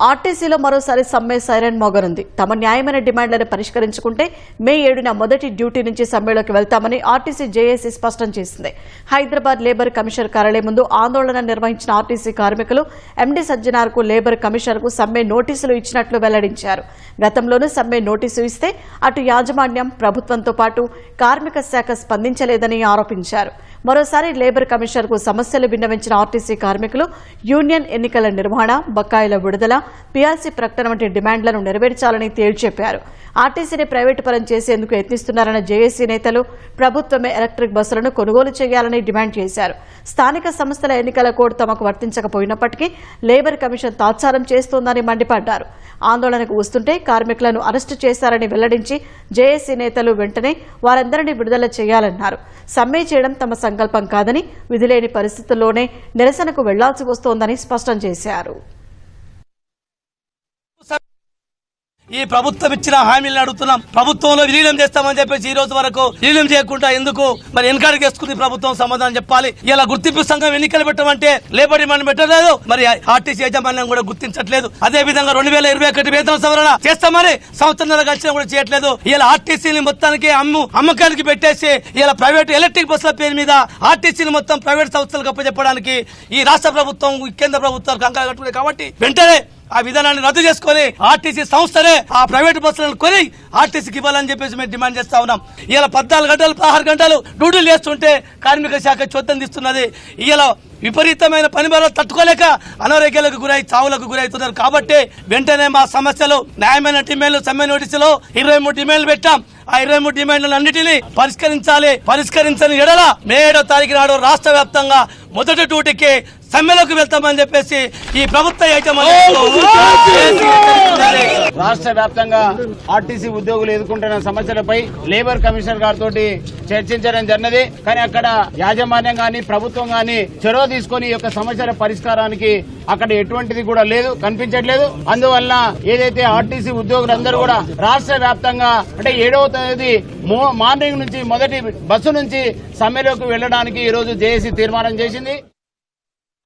ఆర్టీసీలో మరోసారి సమ్మె సైరన్ మోగనుంది. తమ న్యాయమైన డిమాండ్లను పరిష్కరించుకుంటే మే 7న మొదటి డ్యూటీ నుంచి సమ్మెలోకి వెళ్తామని ఆర్టీసీ జేఏసీ స్పష్టం చేసింది. హైదరాబాద్ లేబర్ కమిషనర్ కార్యాలయం ముందు ఆందోళన నిర్వహించిన ఆర్టీసీ కార్మికులు ఎండీ సజ్జనార్కు లేబర్ కమిషనర్కు సమ్మె నోటీసులు ఇచ్చినట్లు వెల్లడించారు. గతంలోనూ సమ్మె నోటీసు ఇస్తే అటు యాజమాన్యం, ప్రభుత్వంతో పాటు కార్మిక శాఖ స్పందించలేదని ఆరోపించారు. మరోసారి లేబర్ కమిషనర్కు సమస్యలు విన్నవించిన ఆర్టీసీ కార్మికులు యూనియన్ ఎన్నికల నిర్వహణ, బకాయిల విడుదల, పీఆర్సీ ప్రకటన వంటి డిమాండ్లను నెరవేర్చాలని తేల్చెప్పారు. ఆర్టీసీని ప్రైవేటు పరం చేసేందుకు యత్నిస్తున్నారన్న జేఏసీ నేతలు ప్రభుత్వమే ఎలక్ట్రిక్ బస్సులను కొనుగోలు చేయాలని డిమాండ్ చేశారు. స్థానిక సంస్థల ఎన్నికల కోడ్ తమకు వర్తించకపోయినప్పటికీ లేబర్ కమిషన్ తాత్సారం చేస్తోందని మండిపడ్డారు. ఆందోళనకు వస్తుంటే కార్మికులను అరెస్టు చేశారని వెల్లడించి జేఏసీ నేతలు వెంటనే వారందరినీ విడుదల చేయాలన్నారు. సమ్మె చేయడం తమ సంకల్పం కాదని, విధిలేని పరిస్థితుల్లోనే నిరసనకు వెళ్లాల్సి వస్తోందని స్పష్టం చేశారు. ఈ ప్రభుత్వం ఇచ్చిన హామీలను అడుగుతున్నాం. ప్రభుత్వంలో విలీనం చేస్తామని చెప్పేసి ఈ రోజు వరకు విలీనం చేయకుండా ఎందుకు మరి వెనకాడికి వేసుకుంది ప్రభుత్వం? సమాధానం చెప్పాలి. ఇలా గుర్తింపు సంఘం ఎన్నికలు పెట్టమంటే లేబర్ డిమాండ్ పెట్టలేదు, మరి ఆర్టీసీ యాజమాన్యం కూడా గుర్తించట్లేదు. అదే విధంగా 2021 వేతన సవరణ చేస్తామని సంవత్సరాల కలిసి కూడా చేయట్లేదు. ఇలా ఆర్టీసీని మొత్తానికి అమ్మకానికి పెట్టేసి ఇలా ప్రైవేట్ ఎలక్ట్రిక్ బస్సుల పేరు మీద ఆర్టీసీని మొత్తం ప్రైవేట్ సంస్థలకు అప్పచెప్పడానికి ఈ రాష్ట్ర ప్రభుత్వం, కేంద్ర ప్రభుత్వాలు కంగారు కట్టుకున్నాయి. కాబట్టి వెంటనే ఆ విధానాన్ని రద్దు చేసుకుని ఆర్టీసీ సంస్థనే ఆ ప్రైవేట్ బస్సులను కొని ఆర్టీసీకి ఇవ్వాలని చెప్పేసి మేము డిమాండ్ చేస్తా ఉన్నాం. ఇలా 14 గంటలు 16 గంటలు డ్యూటీలు చేస్తుంటే కార్మిక శాఖ చొద్దం తీస్తున్నది. ఇలా విపరీతమైన పని భారాలు తట్టుకోలేక అనారోగ్యాలకు గురై చావులకు గురవుతున్నారు. కాబట్టి వెంటనే మా సమస్యలు, న్యాయమైన డిమాండ్లు, సమ్మె నోటీసులో 23 డిమాండ్లు పెట్టాం. ఆ 23 డిమాండ్లన్నింటినీ పరిష్కరించని ఎడల మే 7వ తారీఖు నాడు రాష్ట్ర వ్యాప్తంగా మొదటి డ్యూటీకి సమ్మెలోకి వెళ్తామని చెప్పేసి ఈ ప్రభుత్వ రాష్ట్ర వ్యాప్తంగా ఆర్టీసీ ఉద్యోగులు ఎదుర్కొంటున్న సమస్యలపై లేబర్ కమిషనర్ గారితో చర్చించడం జరిగినది. కానీ అక్కడ యాజమాన్యం గాని, ప్రభుత్వం గాని చొరవ తీసుకుని ఈ యొక్క సమస్యల పరిష్కారానికి అక్కడ ఎటువంటిది కూడా లేదు, కనిపించట్లేదు. అందువల్ల ఏదైతే ఆర్టీసీ ఉద్యోగులందరూ కూడా రాష్ట్ర వ్యాప్తంగా అంటే 7వ తేదీ మార్నింగ్ నుంచి మొదటి బస్సు నుంచి సమ్మెలోకి వెళ్లడానికి ఈ రోజు జేఏసీ తీర్మానం చేసింది.